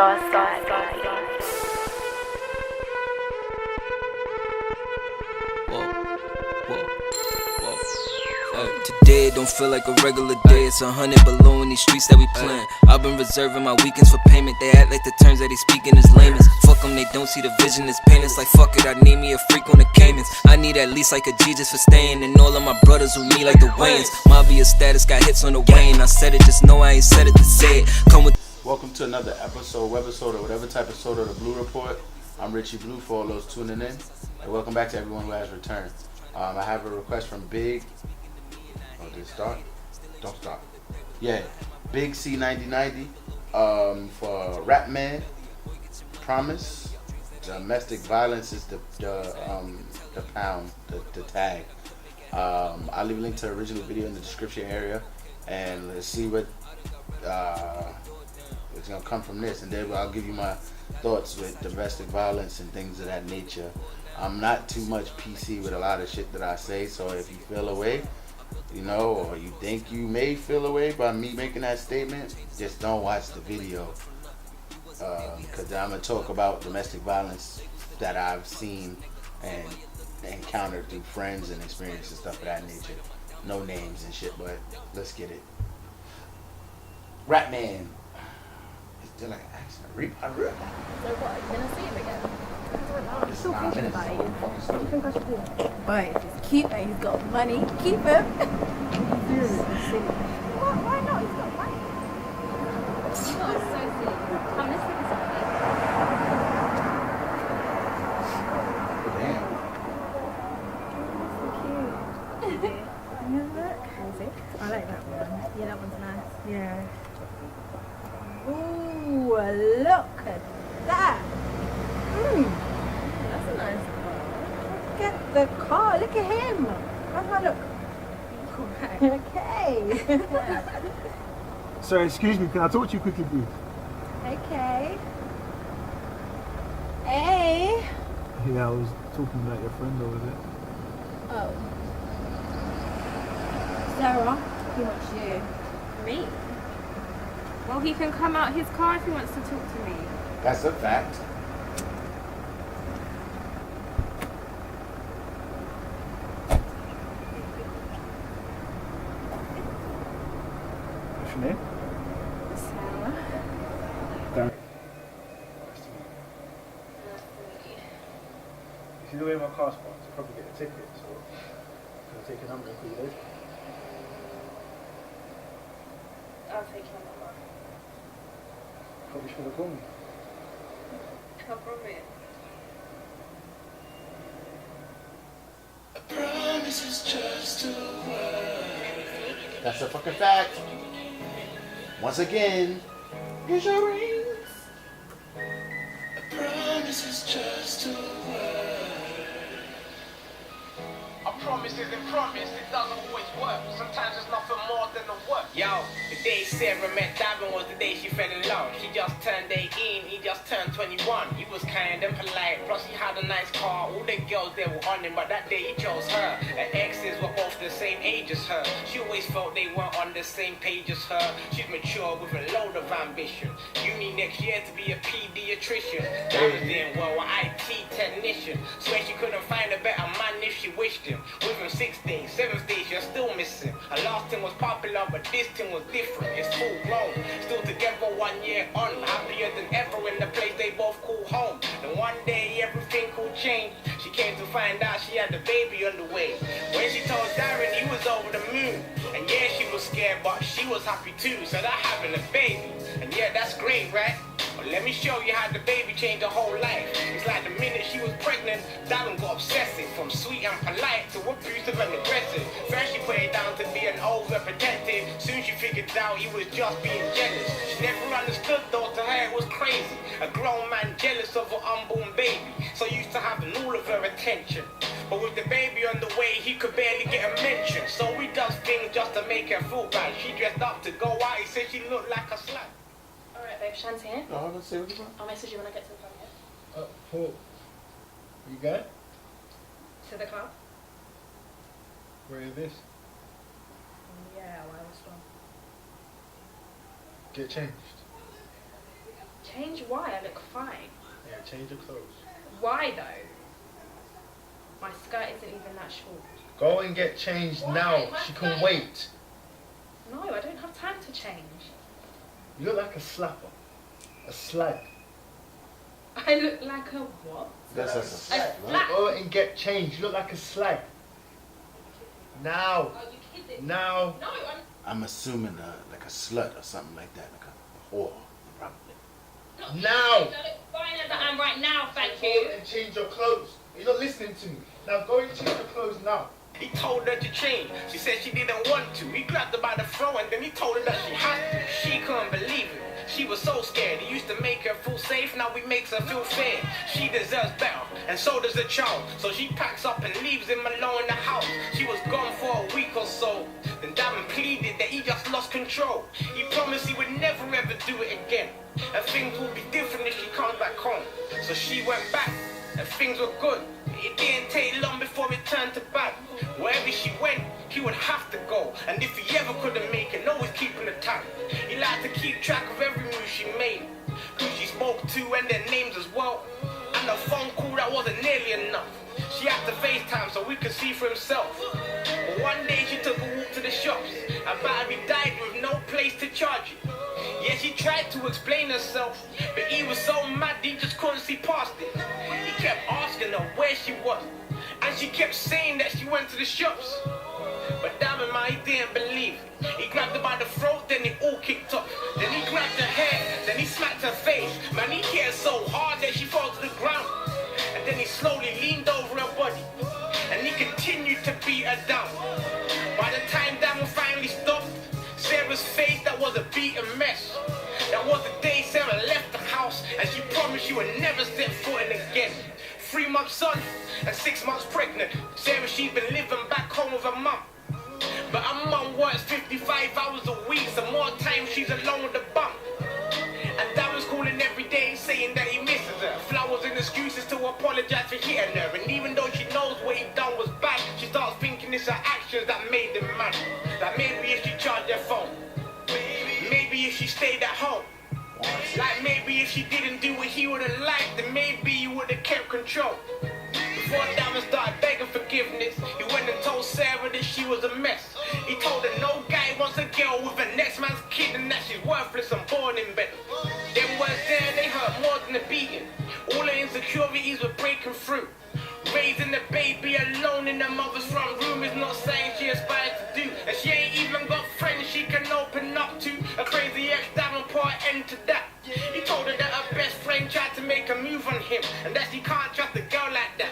Today it don't feel like a regular day. It's 100 below in these streets that we playin'. I've been reserving my weekends for payment. They act like the terms that they speaking is lamest. Fuck them, they don't see the vision is pain. It's like fuck it, I need me a freak on the Caymans. I need at least like a G just for staying. And all of my brothers with me like the Wayans. Mafia status got hits on the Wayne. I said it, just know I ain't said it to say it. Come with. Welcome to another episode, webisode, or whatever type of soda, the Blue Report. I'm Richie Bleu for all those tuning in. And welcome back to everyone who has returned. I have a request from Big. Oh, did it start? Don't stop. Yeah, Big C9090 for Rapman. Promise. Domestic violence is the pound, the tag. I'll leave a link to the original video in the description area, and let's see what it's gonna come from this, and then I'll give you my thoughts with domestic violence and things of that nature. I'm not too much PC with a lot of shit that I say, so if you feel away, or you think you may feel away by me making that statement, just don't watch the video, because I'm gonna talk about domestic violence that I've seen and encountered through friends and experiences and stuff of that nature. No names and shit, but let's get it. Rapman. It's like an accent. So what, are you going to see him again? I'm still thinking about it. What do you think I should do? Boy, just keep him. He's got money. Keep him. Why not? He's got money. You got so silly. Come, let's take a selfie. Damn. So cute. Look. I like that one. Yeah, that one's nice. Yeah. Ooh, look at that. That's a nice car. Look at the car. Look at him. How do I look? Okay. Sorry, excuse me, can I talk to you quickly, please? Okay. Hey. Yeah, I was talking about your friend over there. Oh. Sarah, he wants you. Me? Well, he can come out his car if he wants to talk to me. That's a fact. What's your name? Sarah. Darren. You see the way my car's parked, I'll probably get a ticket, so can I take a number and call you later? I'll take your number. Probably should have called me. No problem. That's a fucking fact. Once again, here's your rings. A promise is just a word. A promise isn't promised, it doesn't always work. Sometimes it's nothing more than a word. Yo, the day Sarah met Davin was the day she fell in love. She just turned 18, he just turned 21. He was kind and polite, plus he had a nice car. All the girls they were on him, but that day he chose her. Her exes were both the same age as her. She always felt they weren't on the same page as her. She's mature with a load of ambition. Uni next year to be a pediatrician. Davin's doing well, an IT technician. Swear she couldn't find a better man if she wished him. With him 6 days, 7 days, you're still missing. Her last thing was popular, but this thing was different. It's full grown, still together 1 year on. Happier than ever in the place they both call home. Then one day everything could change. She came to find out she had a baby on the way. When she told Darren, he was over the moon. And yeah, she was scared, but she was happy too. So they're having a baby. And yeah, that's great, right? But let me show you how the baby changed her whole life. It's like the minute she was pregnant, Darren got obsessive. From sweet and polite to abusive and aggressive. First she put it down to being overprotective. Soon she figured out he was just being jealous. She never understood though, to her it was crazy. A grown man jealous of her unborn baby. So used to having all of her attention. But with the baby on the way, he could barely get a mention. So he does things just to make her feel bad. She dressed up to go out, he said she looked like a slut. Alright, babe, Shan's here. Oh, let's see what you want. I'll message you when I get to the front, yeah? Paul. You good? To the car? Where is this? Yeah, why was wrong? Get changed. Change why? I look fine. Yeah, change your clothes. Why though? My skirt isn't even that short. Go and get changed now. She can wait. No, I don't have time to change. You look like a slapper. A slag. I look like a what? That's a A slap, right? slap. Go and get changed. You look like a slag. Now. Are you kidding? Now. No, I'm I'm assuming like a slut or something like that, like a whore, probably. not. Now. I look fine as I am right now, thank Go you. and change your clothes. You're not listening to me. Now go and change your clothes now. He told her to change. She said she didn't want to. He grabbed her by the throat and then he told her that she had to. She couldn't believe it. She was so scared. He used to make her feel safe. Now he makes her feel fair. She deserves better, and so does the child. So she packs up and leaves him alone in the house. She was gone for a week or so. Then Diamond pleaded that he just lost control. He promised he would never ever do it again. And things will be different if she comes back home. So she went back, and things were good. It didn't take long before it turned to bad. Wherever she went, he would have to go. And if he ever couldn't make it, always keeping the time. He liked to keep track of every move she made, who she spoke to and their names as well. And a phone call that wasn't nearly enough. She had to FaceTime so we could see for himself. But one day she took a walk to the shops. Her battery died with no place to charge it. Yeah, she tried to explain herself, but he was so mad he just couldn't see past it. He kept asking her where she was, and she kept saying that she went to the shops. But Diamond, man, he didn't believe it. He grabbed her by the throat, then it all kicked off. Then he grabbed her hair, then he smacked her face. Man, he hit her so hard that she fell to the ground. And then he slowly leaned over her body, and he continued to beat her down. By the time Diamond finally stopped, Sarah's face, that was a beaten mess. That was the day Sarah left the house, and she promised she would never step foot in again. 3 months on and 6 months pregnant. Sarah, she'd been living back home with her mum. But her mum works 55 hours a week, so more time she's alone with the bum. And Diamond's calling every day saying that he misses her. Flowers and excuses to apologize for hitting her. And even though she knows what he done was bad, she starts thinking it's her actions that made him mad. That maybe if she charged her phone, maybe if she stayed at home, like maybe if she didn't do what he would've liked, then maybe he would've kept control. Before Diamond started begging forgiveness, he went and told Sarah that she was a mess. He told her no guy wants a girl with a next man's kid and that she's worthless and born in bed. Them words there, they hurt more than a beating. All her insecurities were breaking through. Raising the baby alone in her mother's front room is not something she aspires to do. And she ain't even got friends she can open up to. A crazy ex-Diamond put an end to that. He told her that her best friend tried to make a move on him, and that she can't trust a girl like that.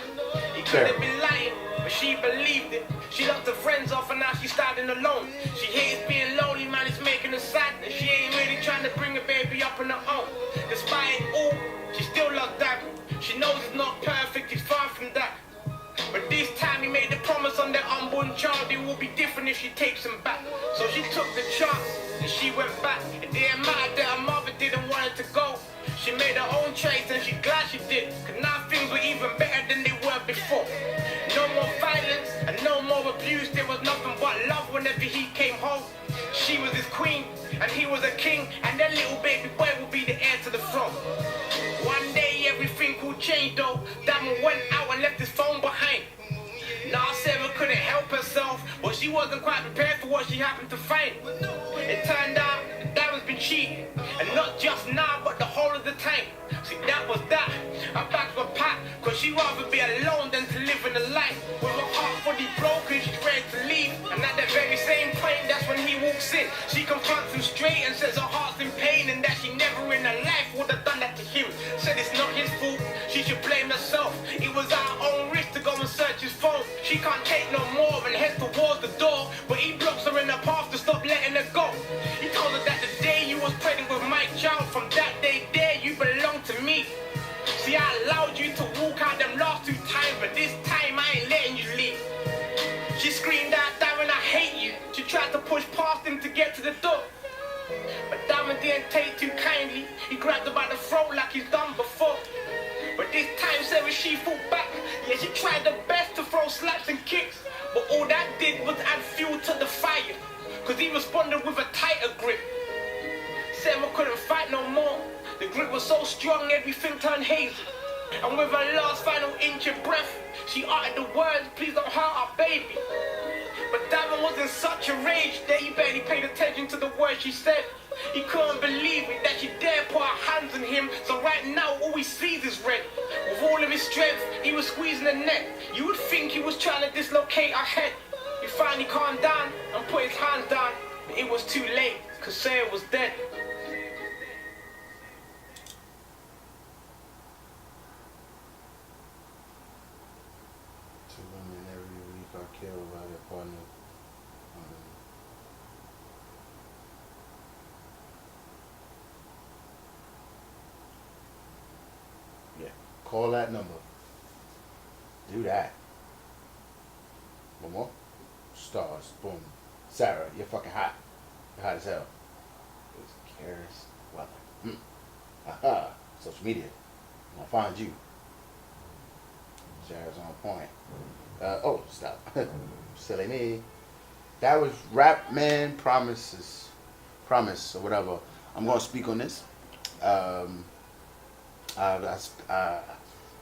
He could have been lying, but she believed it. She locked her friends off and now she's starting alone. She hates being lonely, man, it's making her sad. And she ain't really trying to bring a baby up on her own. Despite it all, she still loves Diamond. She knows it's not perfect, he's far from that. But this time he made a promise on their unborn child. It will be different if she takes him back. So she took the chance and she went back. It didn't matter that her mother didn't want her to go. She made her own choice and she's glad she did. Cause now things were even better than they were before. No more violence and no more abuse. There was nothing but love whenever he came home. She was his queen and he was a king. And their little baby boy will be the heir to the throne. One day everything will change though. Diamond went out and left his phone behind. Now Sarah couldn't help herself, but she wasn't quite prepared for what she happened to find. It turned out that Diamond's been cheating, and not just now, but the whole of the time. See, that was that. Her bags were packed, cause she'd rather be alone than to live in a life. With her heart fully broken, she's ready to leave. And at the very same point, that's when he walks in. She confronts him straight and says her heart's in pain, and that she never in her life would have done that to him. Said it's not his fault, she should blame herself. It was our own risk to go and search his phone. She can't take no more and heads towards the door, but he blocks her in her path to stop letting her go. He told her that the day you was pregnant with my child, from that day there you belong to me. See, I allowed you to walk out them last 2 times, but this time I ain't letting you leave. She screamed out, Diamond, I hate you. She tried to push past him to get to the door, but Diamond didn't take too kindly. He grabbed her by the throat like he's done before. But this time Sarah, she fought back. Yeah, she tried her best to throw slaps and kicks, but all that did was add fuel to the fire, cause he responded with a tighter grip. Sarah couldn't fight no more. The grip was so strong, everything turned hazy. And with her last final inch of breath, she uttered the words, please don't hurt our baby. But Davin was in such a rage that he barely paid attention to the words she said. He couldn't believe it that she dared put her hands on him, so right now all he sees is red. With all of his strength, he was squeezing the neck. You would think he was trying to dislocate her head. He finally calmed down and put his hands down, but it was too late, cause Saya was dead. Two women every week are killed by their partner. Yeah, call that number. Do that. One more. Stars. Boom. Sarah, you're fucking hot. You're hot as hell. It was Karis Weather. Aha. Social media. I'm gonna find you. Sarah's on point. Oh, stop. Silly me. That was Rapman Promise or whatever. I'm gonna speak on this.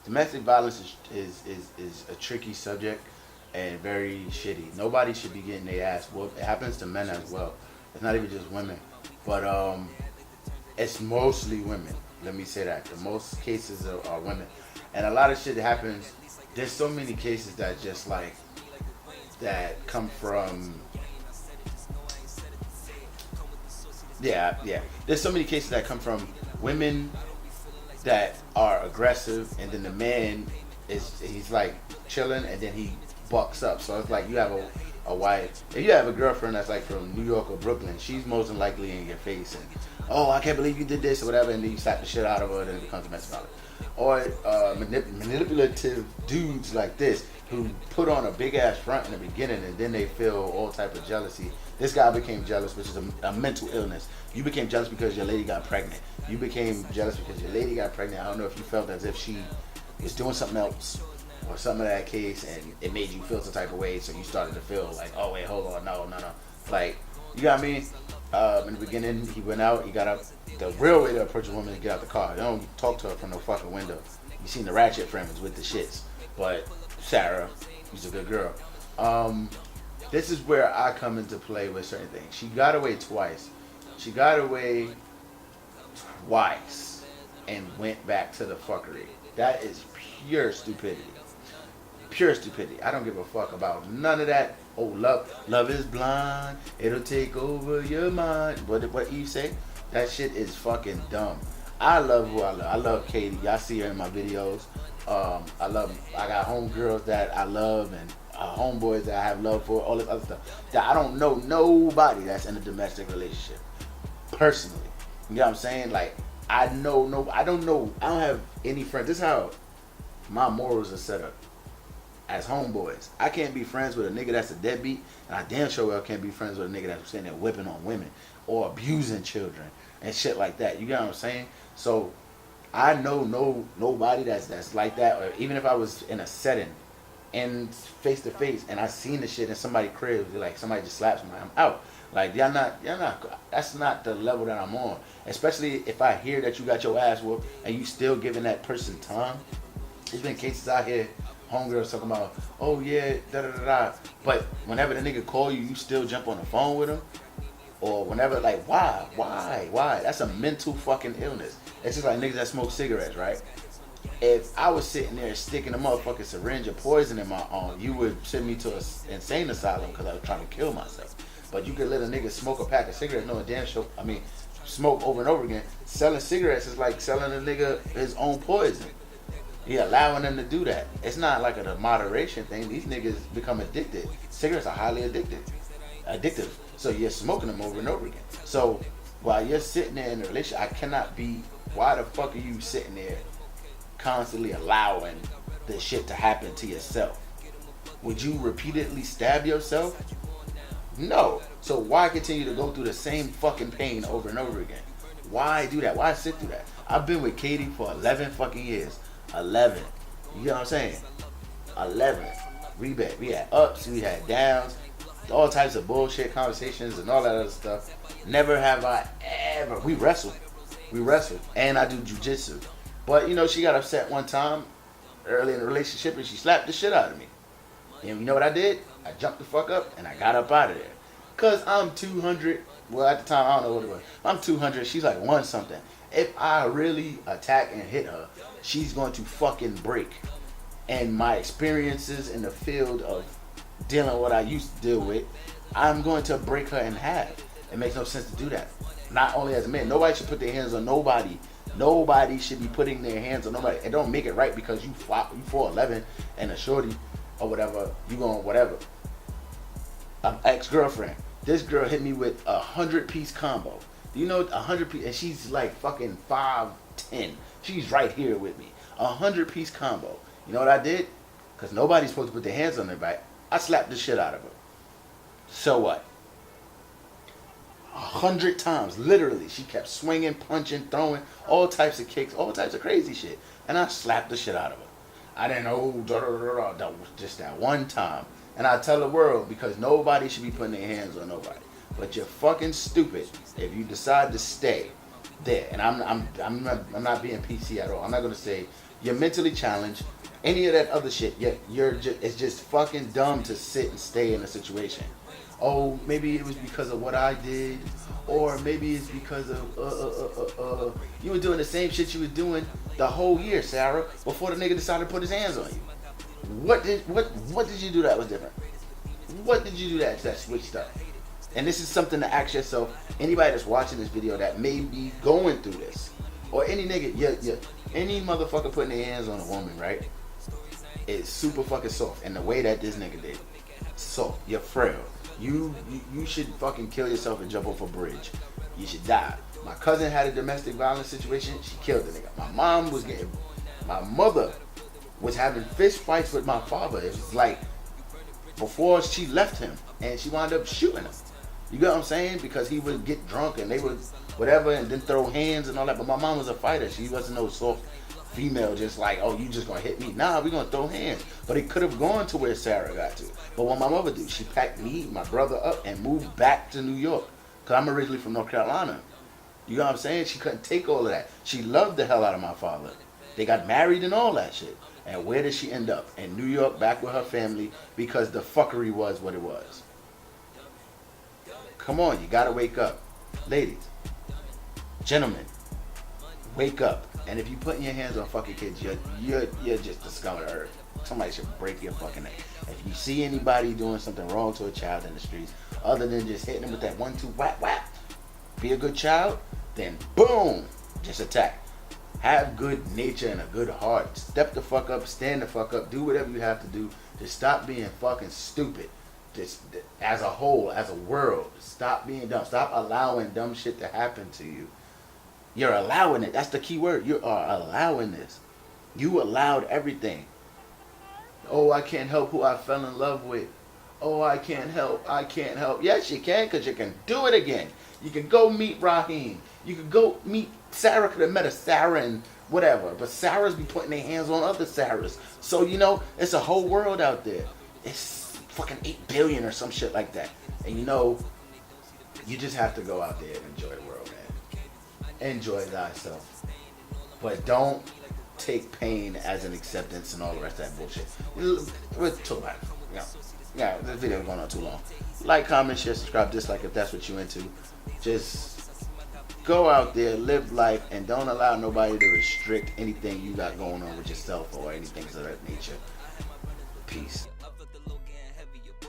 Domestic violence is a tricky subject and very shitty. Nobody should be getting their ass whooped. It happens to men as well. It's not even just women, but it's mostly women. Let me say that. The most cases are women, and a lot of shit happens. There's so many cases that just like that come from. Yeah. There's so many cases that come from women that are aggressive, and then the man he's like chilling, and then he bucks up. So it's like you have a wife, if you have a girlfriend that's like from New York or Brooklyn, she's most than likely in your face and, oh, I can't believe you did this or whatever, and then you slap the shit out of her, and then it becomes a mess about it. Or manipulative dudes like this who put on a big ass front in the beginning, and then they feel all type of jealousy. This guy became jealous, which is a mental illness. You became jealous because your lady got pregnant. You became jealous because your lady got pregnant. I don't know if you felt as if she was doing something else or something of that case, and it made you feel some type of way, so you started to feel like, oh wait, hold on, no. Like, you got me? In the beginning, he went out, he got up. The real way to approach a woman is get out the car. You don't talk to her from no fucking window. You seen the ratchet friends with the shits. But Sarah, she's a good girl. This is where I come into play with certain things. She got away twice. She got away twice and went back to the fuckery. That is pure stupidity. Pure stupidity. I don't give a fuck about none of that. Oh, love is blind. It'll take over your mind. What Eve say? That shit is fucking dumb. I love who I love. I love Katie. Y'all see her in my videos. I got homegirls that I love, and homeboys that I have love for, all this other stuff. That I don't know nobody that's in a domestic relationship. Personally. You know what I'm saying? Like, I don't have any friends. This is how my morals are set up. As homeboys, I can't be friends with a nigga that's a deadbeat, and I damn sure well can't be friends with a nigga that's sitting there whipping on women or abusing children and shit like that. You get what I'm saying? So I know nobody that's like that. Or even if I was in a setting and face to face and I seen the shit in somebody's crib, like somebody just slaps me, I'm out. Like, y'all not. That's not the level that I'm on. Especially if I hear that you got your ass whooped and you still giving that person time. There's been cases out here. Homegirls talking about, oh yeah, da. But whenever the nigga call you, you still jump on the phone with him? Or whenever, like, why? That's a mental fucking illness. It's just like niggas that smoke cigarettes, right? If I was sitting there sticking a motherfucking syringe of poison in my arm, you would send me to an insane asylum because I was trying to kill myself. But you could let a nigga smoke a pack of cigarettes, no damn sure. I mean, smoke over and over again. Selling cigarettes is like selling a nigga his own poison. You're allowing them to do that. It's not like a moderation thing. These niggas become addicted. Cigarettes are highly addictive. So you're smoking them over and over again. So while you're sitting there in a relationship, I cannot be, why the fuck are you sitting there constantly allowing this shit to happen to yourself? Would you repeatedly stab yourself? No. So why continue to go through the same fucking pain over and over again? Why do that? Why sit through that? I've been with Katie for 11 fucking years. 11. You know what I'm saying? 11. We had ups, we had downs, all types of bullshit conversations and all that other stuff. Never have I ever, we wrestled. We wrestled, and I do jujitsu. But you know, she got upset one time early in the relationship, and she slapped the shit out of me. And you know what I did? I jumped the fuck up and I got up out of there. Cause I'm 200. Well, at the time I don't know what it was. I'm 200. She's like 1 something. If I really attack and hit her, she's going to fucking break. And my experiences in the field of dealing with what I used to deal with, I'm going to break her in half. It makes no sense to do that. Not only as a man, nobody should put their hands on nobody. Nobody should be putting their hands on nobody. It don't make it right because you 4'11" and a shorty or whatever. You going whatever. Ex-girlfriend. This girl hit me with a 100-piece combo. Do you know 100-piece? And she's like fucking 5'10". She's right here with me. 100-piece combo. You know what I did? Because nobody's supposed to put their hands on their back. I slapped the shit out of her. So what? 100 times, literally. She kept swinging, punching, throwing, all types of kicks, all types of crazy shit. And I slapped the shit out of her. I didn't know, that was just that one time. And I tell the world, because nobody should be putting their hands on nobody. But you're fucking stupid if you decide to stay there. And I'm not being PC at all. I'm not gonna say you're mentally challenged. Any of that other shit, it's just fucking dumb to sit and stay in a situation. Oh, maybe it was because of what I did, or maybe it's because of you were doing the same shit you was doing the whole year, Sarah, before the nigga decided to put his hands on you. What did you do that was different? What did you do that switched up? And this is something to ask yourself. Anybody that's watching this video that may be going through this, or any nigga, any motherfucker putting their hands on a woman, right? It's super fucking soft, and the way that this nigga did, soft. You're frail. You should fucking kill yourself and jump off a bridge. You should die. My cousin had a domestic violence situation. She killed the nigga. My mother was having fist fights with my father. It was like before she left him, and she wound up shooting him. You get what I'm saying? Because he would get drunk and they would whatever, and then throw hands and all that. But my mom was a fighter. She wasn't no soft female, just like, oh, you just gonna hit me. Nah, we gonna throw hands. But it could have gone to where Sarah got to. But what my mother did, she packed me, my brother up, and moved back to New York. Because I'm originally from North Carolina. You know what I'm saying? She couldn't take all of that. She loved the hell out of my father. They got married and all that shit. And where did she end up? In New York, back with her family, because the fuckery was what it was. Come on, you gotta wake up. Ladies, gentlemen, wake up. And if you putting your hands on fucking kids, you're just the scum of the earth. Somebody should break your fucking neck. If you see anybody doing something wrong to a child in the streets, other than just hitting them with that 1-2 whap whap, be a good child, then boom, just attack. Have good nature and a good heart. Step the fuck up, stand the fuck up, do whatever you have to do. Just stop being fucking stupid. Just as a whole, as a world, stop being dumb. Stop allowing dumb shit to happen to you. You're allowing it. That's the key word. You are allowing this. You allowed everything. Oh, I can't help who I fell in love with. Oh, I can't help. Yes, you can, because you can do it again. You can go meet Raheem. You can go meet Sarah. Could have met a Sarah and whatever. But Sarahs be putting their hands on other Sarahs. So, you know, it's a whole world out there. It's fucking 8 billion or some shit like that. And you know, you just have to go out there and enjoy the world, man. Enjoy thyself. But don't take pain as an acceptance and all the rest of that bullshit. We'll talk about it. Yeah, this video is going on too long. Like, comment, share, subscribe, dislike if that's what you're into. Just go out there, live life, and don't allow nobody to restrict anything you got going on with yourself or anything of that nature. Peace.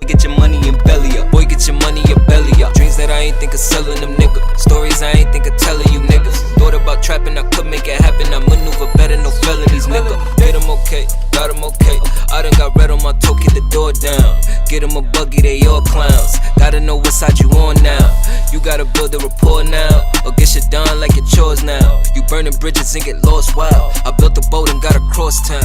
Get your money and belly up. Boy, get your money and belly up. Dreams that I ain't think of selling them, nigga. Stories I ain't think of telling you, niggas. Thought about trapping, I could make it happen. I maneuver better, no felonies, nigga. Get them okay, got them okay. I done got red on my toe, keep the door down. Get them a buggy, they all clowns. Gotta know what side you on now. You gotta build a rapport now, or get shit done like your chores now. You burning bridges and get lost, wow. I built a boat and got across town.